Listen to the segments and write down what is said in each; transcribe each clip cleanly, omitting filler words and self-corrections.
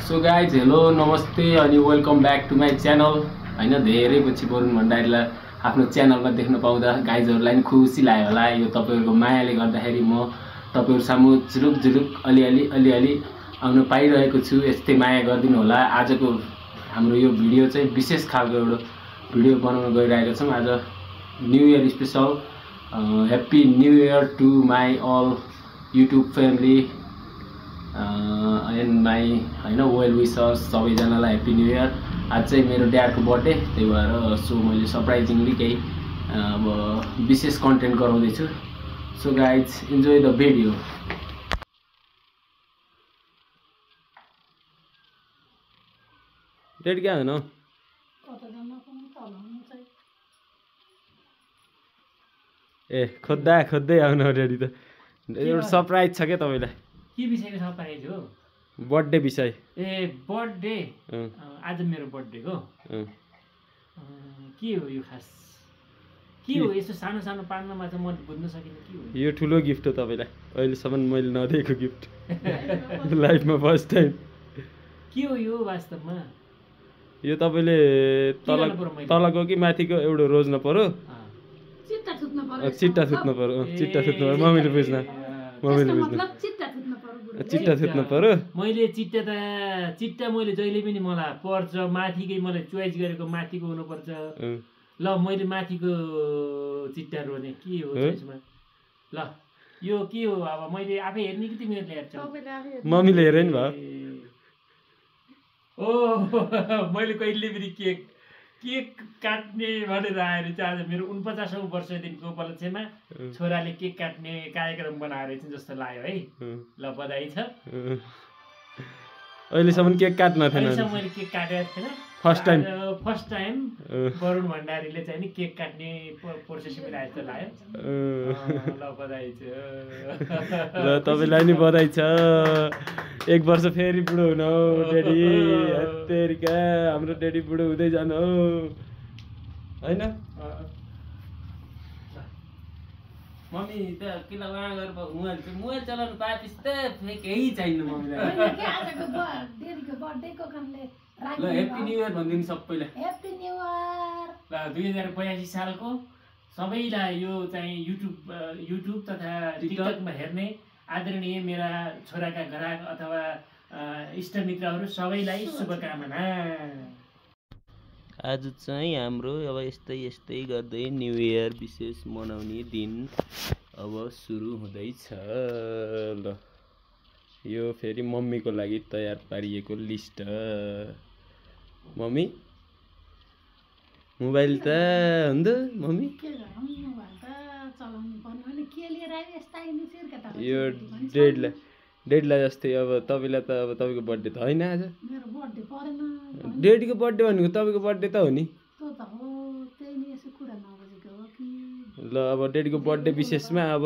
So guys hello नमस्ते अनि welcome back to my channel होइन धेरै पछि वरुण भण्डारीलाई आफ्नो च्यानलमा देख्न पाउँदा गाइजहरूलाई नि खुसी लाग्यो होला। यो तपाईँहरूको मायाले गर्दाखेरि म तपाईँहरू सामु झुलुक झुलुक अलिअलि आउन पाइरहेको छु। यस्तै माया गरिदिनु होला। आजको हाम्रो यो भिडियो चाहिँ विशेष खालको एउटा भिडियो बनाउन गइरहेको छौँ। आज new year special happy new year to my all YouTube family and my होइन वेल विसर्स सबैजनालाई ह्याप्पी न्यू इयर। आज चाहिँ मेरो ड्याडको बर्थडे, त्यही भएर सो मैले सरप्राइजिङली केही अब विशेष कन्टेन्ट गराउँदैछु। So guys enjoy the video. डेट क्या हुनु ए खोज्दा खोज्दै आउनु रेडी त एउटा सरप्राइज छ क्या तपाईँलाई। के विषयको सरप्राइज हो? बर्थडे विषय। ए बर्थडे, आज मेरो बर्थडेको के हो यो खास? के हो यसो सानो सानो पार्नमा चाहिँ म बुझ्न सकिनँ के हो? यो ठुलो गिफ्ट हो तपाईँलाई, अहिलेसम्म मैले नदिएको गिफ्ट लाइफमा फर्स्ट टाइम। के हो यो वास्तवमा? यो तपाईँले तलको कि माथिको एउटा रोज्न पर्यो, चिट्टा थुत्नु पर्यो। चिट्टा थुत्नु पर्यो, मम्मीले बुझ्न चिट्टा थुत्नु पर्यो। मैले चिट्टा मैले जहिले पनि मलाई पर्छ माथिकै, मलाई चोइस गरेको माथिको हुनुपर्छ। ल मैले माथिको चिट्टा रोने के हो यसमा? ल यो के हो? अब मैले आफै हेर्ने कि तिमीहरूले हेर्छौ? मम्मीले हेरे नि भयो। ओ मैले कहिले पनि केक काट्ने भनेर आएर चाहिँ आज मेरो 49औं वर्षदेखिको उपलक्ष्यमा छोराले केक काट्ने कार्यक्रम बनाएर चाहिँ जस्तो लाग्यो है। ल बधाई छ। अहिलेसम्म केक काट्न थिएन, मैले केक काटेको थिएन। फर्स्ट टाइम वरुण भण्डारीले चाहिँ नि केक काट्ने प्रोसेसमा आए जस्तो लाग्यो। ल बधाई छ। ल तपाईँलाई नि बधाई छ। 1 वर्ष फेरि बुढो हुनु हो डेडी। तेरिका हाम्रो डेडी बुढो हुँदै जानु हो होइन? मम्मी त किन उहाँ गरेर मोबाइल चलाउनु पाएपछि त केही चाहिन्न मम्मीलाई। ल ह्याप्पी न्यु इयर भनिदिनु सबैलाई। Happy new year. ल 2082 सालको सबैलाई यो चाहिँ युट्युब तथा टिकटकमा हेर्ने आदरणीय मेरा छोराका ग्राहक अथवा इष्टमित्रहरू सबैलाई शुभकामना। आज चाहिँ हाम्रो अब यस्तै गर्दै न्यु इयर विशेष मनाउने दिन अब सुरु हुँदैछ। ल यो फेरि मम्मीको लागि तयार पारिएको लिस्ट। मम्मी मोबाइल त हुँदो मम्मी यो डेडलाई जस्तै अब तपाईँलाई त अब तपाईँको बर्थडे त होइन आज? डेडीको बर्थडे भनेको तपाईँको बर्थडे त हो नि। ल अब डेडीको बर्थडे विशेषमा अब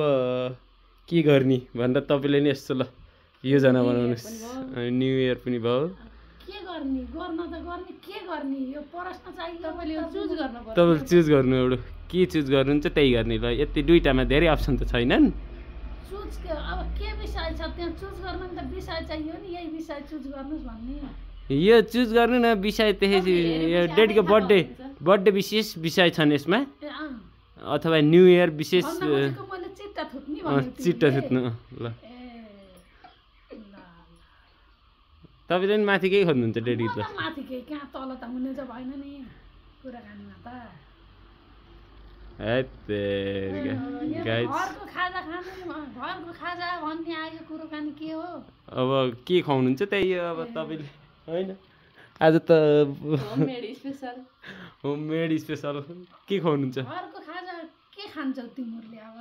के गर्ने भन्दा तपाईँले नि यस्तो ल योजना बनाउनुहोस्। न्यु इयर पनि भयो, तपाईँले चुज गर्नु एउटा के चुज गर्नुहुन्छ त्यही गर्ने। ल यति दुईटामा धेरै अप्सन त छैनन्। यो चुज गर्नु न विषय। त्यसै यो डेडीको बर्थडे विशेष विषय छन् यसमा, अथवा न्यु इयर विशेष चिट्टा थुत्नु। ल तपाईँले नि माथिकै खोज्नुहुन्छ डेडी त? अब के खुवाउनुहुन्छ त्यही हो अब तपाईँले होइन? आज त होममेड स्पेसल के खुवाउनुहुन्छ? के खान्छौ तिमीहरूले? अब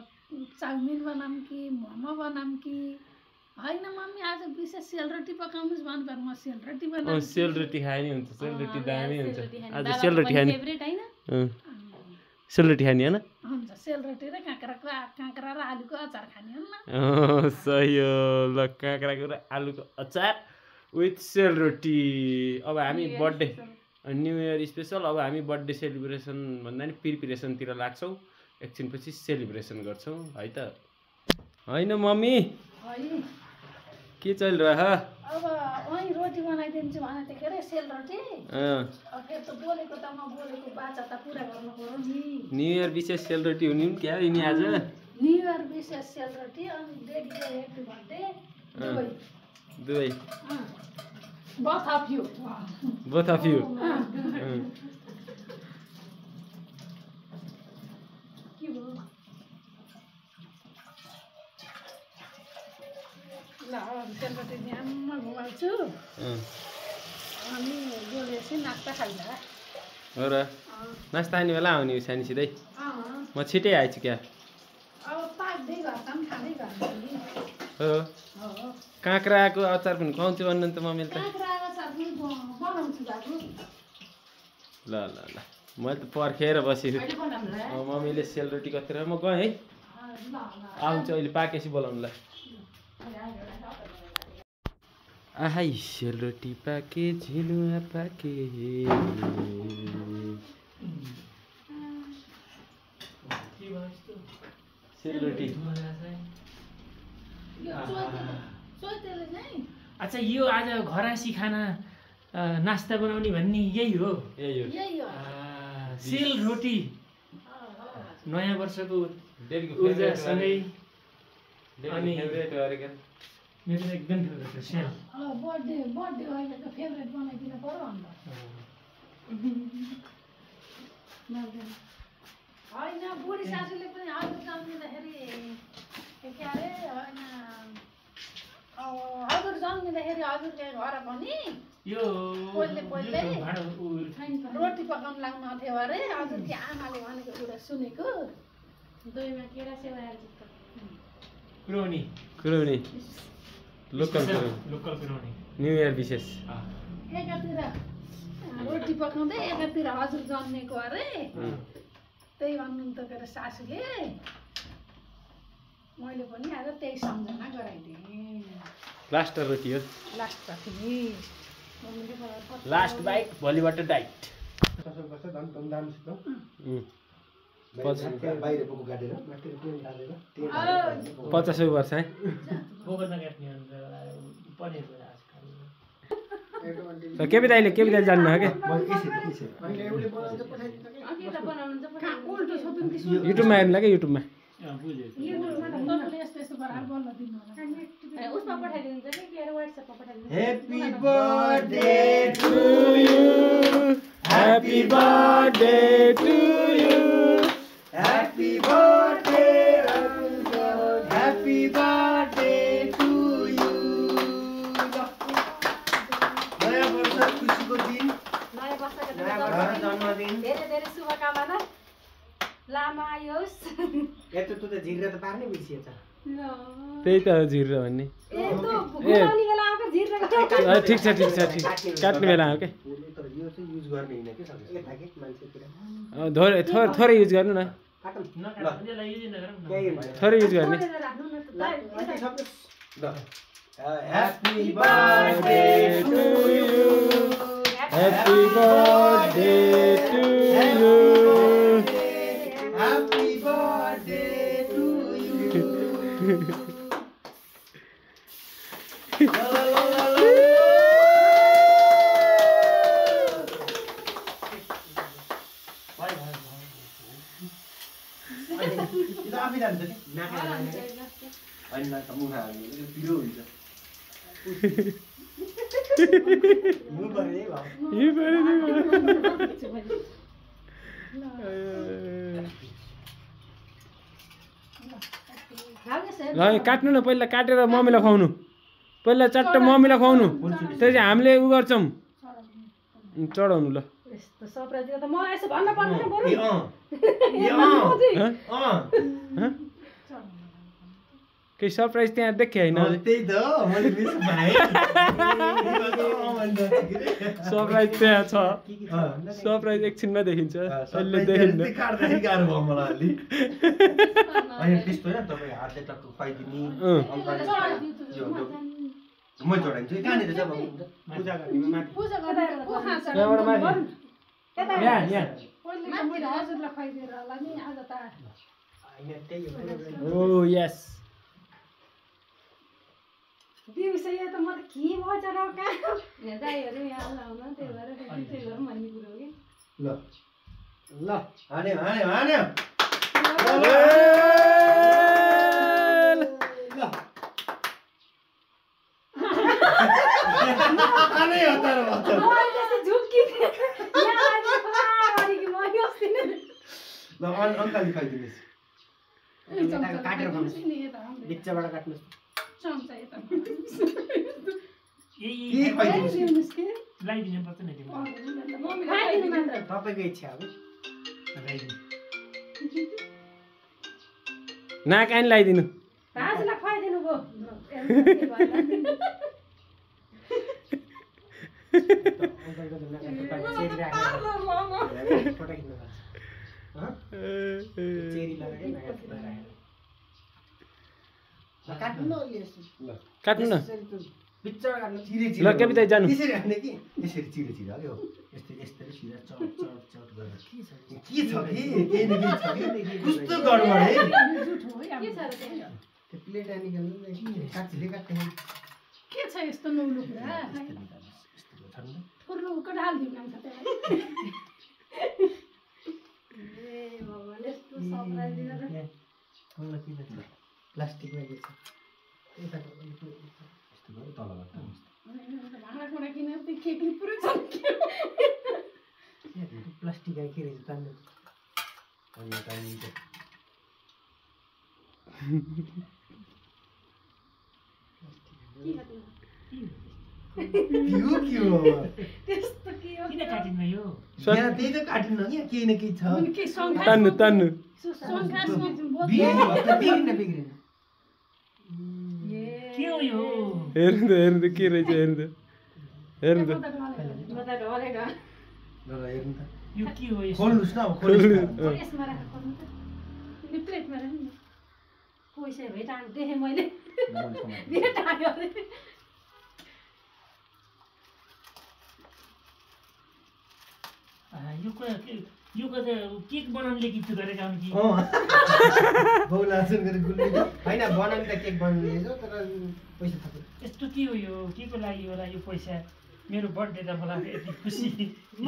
चाउमिन बनाऊँ कि मोमो बनाऊँ कि होइन? मम्मी आज विशेष सेलरोटी पकाउनुहोस् भन्नु। म सेलरोटी बनाऊँ। सेलरोटी खाने हुन्छ, सेलरोटी दामी हुन्छ। आज सेलरोटी खाने, सेलरोटी खाने होइन? हुन्छ सेलरोटी र काँक्रा र आलुको अचार खाने हो नि? सही हो। ल काँक्राको र आलुको अचार विथ सेलरोटी। अब हामी बर्थडे न्यु इयर स्पेसल, अब हामी बर्थडे सेलिब्रेसन भन्दा नि प्रिपरेसनतिर लाग्छौँ। एकछिनपछि सेलिब्रेसन गर्छौँ है त होइन मम्मी? के चलिरह? अब वही रोटी बनाइ बनाइदिन्छु भने के अरे सेलरोटी फेरि त बोलेको त म बोलेको बाचा त पुरा गर्नु पर्यो नि न्यु इयर विशेष सेलरोटी हुने क्या यिनी आज न्यु इयर विशेष सेलरोटी अनि डेडीको ह्याप्पी बर्थडे दुवै both of you both of you के भयो ल सेलरोटी ध्यानमा घुमाउँछु अनि बोलेपछि नास्ता खाइला हो र नास्ता खाने बेला आउने सानी सिधै म छिटै आइछु क्या अब पाक्दै घरका पनि खाँदै घरमा हो काँक्राको अचार पनि खुवाउँछु भन्नु त मम्मीले त बनाउँछु दाजु ल ल ल मैले त पर्खेर बसेको मम्मीले सेलरोटी कतिर म गएँ है आउँछु अहिले पाकेपछि बोलाउनुलाई आहाई सेलरोटी पाके झिलुवा पाके सेलरोटी अच्छा यो आज घरासी खाना नास्ता बनाउने भन्ने यही हो सेलरोटी नयाँ वर्षको ऊर्जासँगै अनि मेरो त एकदम फेभरेट हो सेल बर्थडे अहिलेको फेभरेट बनाइदिन पर्यो अन्त होइन बुढी सासूले पनि हजुर जन्मिँदाखेरि के अरे होइन हजुर जन्मिँदाखेरि हजुरले घर पनि यो पहिले रोटी पकाउनु लाग्नु थियो अरे हजुरकी आमाले भनेको कुरा सुनेको दहीमा केरा सेवा कुरोनी लोकल कुरोनी न्यु इयर विशेष एकातिर रोटी पकाउँदै एकातिर हजुर जन्मेको अरे त्यही भन्नु त के अरे सासूले मैले पनि आज त्यही सम्झना गराइदिएँ लास्ट रोटी हो लास्ट लास्ट बाइक भोलिबाट डाइट 50 वर्ष है केपी दाइले जान्नु हो क्या युट्युबमा हेर्नु क्या युट्युबमा Happy birthday to you. Happy birthday to you. Happy birthday, uncle. Happy birthday to you. नयाँ वर्ष खुसीको दिन नयाँ वर्षको जन्मदिन धेरै धेरै शुभकामना लामा आयोस् यत्रो त झिरेर त पार्नै बिर्सिएछ त्यही त हो झिर्रो भन्ने ठिक छ काट्ने बेला हो क्या तर यो चाहिँ युज गर्ने हैन के मान्छेतिर थोरै युज गर्नु न थोरै युज गर्ने Happy birthday to you. Happy birthday to you. Happy birthday to you. ल काट्नु न पहिला काटेर मम्मीलाई खुवाउनु पहिला चट्ट मम्मीलाई खुवाउनु त्यसपछि हामीले उ गर्छौँ चढाउनु ल केही सरप्राइज त्यहाँ देखेँ होइन सरप्राइज त्यहाँ छ सरप्राइज एकछिनमा देखिन्छ अहिले देखिन्न म जोडाइन्छु कहाँनिर चाहिँ पूजा गर्ने ओ यस बिउसै त म त के भन्छ र कहाँ दाइहरू यहाँ आउन त्यही भएर त्यही भएर भन्ने कुरो हो कि ल ल हान्यो हान्यो हान्यो हानै हो तर भन्छ ल अङ्कल खाइदिनुहोस् काटेर खानुहोस् बिचबाट काट्नुहोस् चम्चा यता के खाइदिनुहोस् लगाइदिनु पर्छ नि तपाईँको इच्छा अब नाक आइन लगाइदिनु भाजुलाई खुवाइदिनु भयो अङ्कलको चेरी राखेर पठाइदिनु चेरी लगाएर काट्नु न काट्नु न बिचबाट काट्नु चिरे ल कविता जानु यसरी हान्ने कि यसरी चिरे चिरे अरे हो यस्तै यस्तै सिधा चट चट चट गरेर के छ कि केही न केही छ कि कस्तो गडबड है के छ र त्यहाँ त्यो प्लेट निकाल्नु काट्छिले काट्ने के छ यस्तो नौलो कुरा ठुलो कडाल दिउँ नाम छ ए भगवान यस्तो सरप्राइज दिएर प्लास्टिकमा के छ यस्तो भयो तलबाट भाँडाकुँडा किनेर त्यो केकले पुरै चम्क्यो प्लास्टिक आइ के रहेछ तान्नु अनि तानिन्छ के हो त्यस्तो के हो किन काटिन्न यो यहाँ त्यही त काटिन्न कि केही न केही छ के सङ्घास तान्नु तान्नु सङ्घासमा बिग्रिन बिग्रिन के हो यो हेर्नु त के रहेछ हेर्नु त हेर्नु त म त ढलेको ल हेर्नु त यो के हो यसो खोल्नुस् न अब खोल्नुस् यसमा राखेर खोल्नु त प्लेटमा राख्नु न पैसा भेटानु देखेँ मैले न भेटायो अरे यो कता केक बनाउनुले गीत गरेका हुन् कि बौला सुनगरी गुल्ली हैन बनाउने त केक बनाउने छ तर पैसा थप्यो यस्तो के हो यो के को लागि होला यो पैसा मेरो बर्थडे त मलाई यति खुसी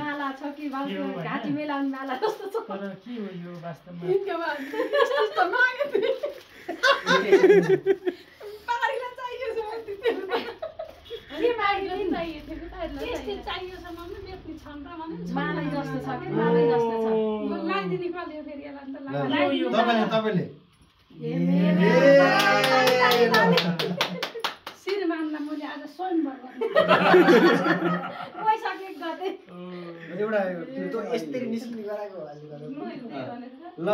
माला छ कि बाबु यो होइन। घाँटी मेलाउने माला जस्तो छ तर के हो यो वास्तवमा इनका बाद यस्तो मागे थिए पारीलाई चाहियो छ मलाई त्यति के मागिलो नि चाहिएको थियो पारीलाई यस्तो चाहियो छ मम्मी बेच्ने छन् र भने माला जस्तो छ कि माला जस्तो छ लाइदिने कले फेरि यसलाई त ल लाइदिनु तपाईले ए मेरो श्रीमानलाई मैले आज स्वयंवर गर्ने पैसा केक गर्दै एउटा त्यो यस्तै निस्किने गराको हाल्नु गर्नु ल ल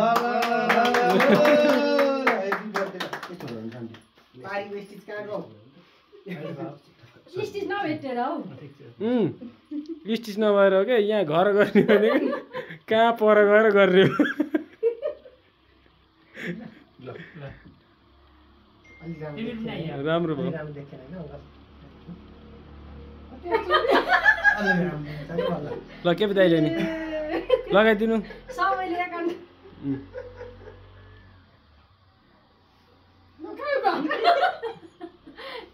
हैप्पी बर्थडे यस्तो हुन्छ नि पारी वेस्टिज कहाँको स्टिच नभेटेर हौ स्टिच नभएर हो क्या यहाँ घर गर्ने भनेको कहाँ पर गएर गर्ने हो ल अलि तिमी पनि आइया। राम्रो भयो राम्रो देखेन हैन अलि राम्रो छ नि होला ल के पो दाइले नि लगाइदिनु सबैले एकाउन्ट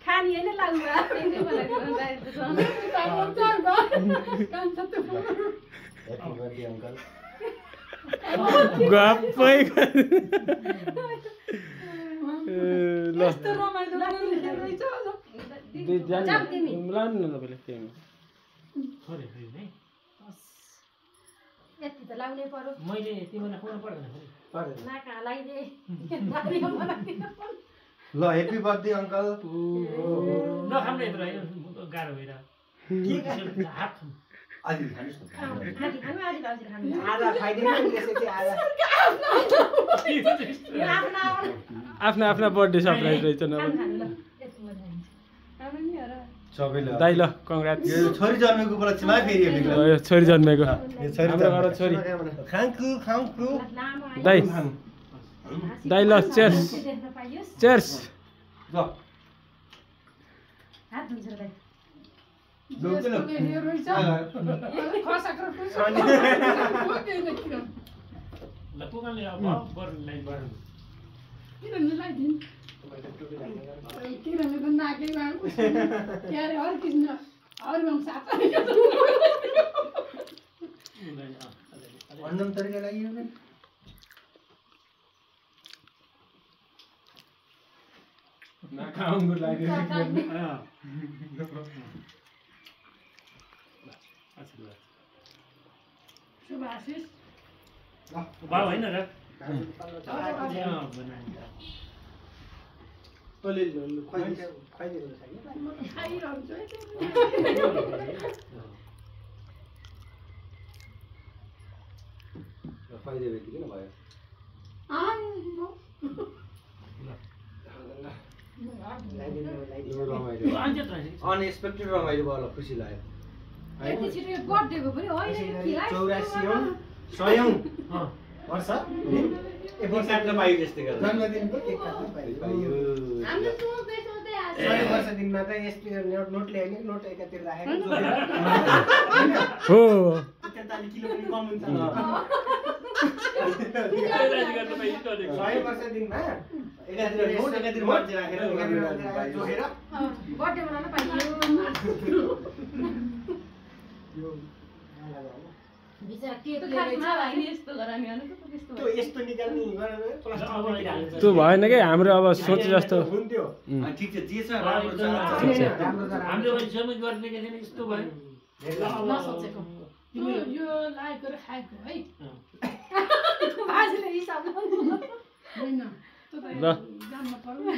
खानी होइन लाग्नु हैप्पी बर्थडे अंकल गप्पै ल यस्तो रमाइलो रहेछ लानु न तपाईँले केही थोरै है यति त लाउनै पर्यो मैले तिमीलाई खुवाउनु पर्दैन फेरि नाका लगाइदे ल हैप्पी बर्थडे अंकल नखाम्रो यत्रो होइन गाह्रो भएर हात खाऊँ अलि खानुस् न आधी खानु आधी भाउजूले खानु आधा खाइदिनु नि त्यसपछि आधा आफ्नो आफ्ना आफ्ना बर्थडे सरप्राइज रहेछ न खानु ल यति मजा आइन्छ खानु नि हेर सबैले दाइ ल कङ्ग्रेट्स यो छोरी जन्मेको उपलक्ष्यमा फेरि यो छोरी जन्मेको यो छोरी हाम्रो घरमा छोरी खाङ्कु खाङ्कु लामो दाइ दाइ ल चेयर्स देख्न पाइयोस् चेयर्स ल हात धुन्छ र दाइ ल पुगाले अब बरु लाइन बरु किन लाइदिनु किराले त नाकेमा के अरे हर कृष्ण हर वंश साथ अन्नम तरिका लागि हो नखाउनुको लागि शुभाशिष भाउ होइन र तले खुवाइदिनु छ म त खाइरहन्छु है खुवाइदियो भने किन भयो अनएक्सपेक्टेड रमाइलो भयो खुसी लाग्यो यति छिटो बर्थडेको पनि होइन 84औं 100औं वर्ष काट्न पाइयो त्यस्तै गरेर जन्मदिनको केक काट्न पाइयो हामीले सोच्दै सोच्दै आज 100 वर्ष दिनमा त यस्तो नोट ल्याउने नोट एकातिर राखेर हो 43 किलो पनि कम हुन्छ 100 वर्ष दिनमा एकातिर नोट एकातिर मान्छे राखेर जोखेर बर्थडे मनाउन पाइयो बिचरा केक ल्याएर चाहिँ यस्तो गराउने अनि त्यस्तो त्यो यस्तो निकाल्ने गरेर प्लास्टिकमा हाल्छ त्यो भएन कि हाम्रो अब सोचे जस्तो हुन्थ्यो ठिक छ जे छ राम्रो छ हामीले अहिलेसम्म गरिदिएको थिएन यस्तो भयो नसोचेको यो लागेको र खाएको है बाजेले हिसाब होइन त्यो त जान्न पर्यो नि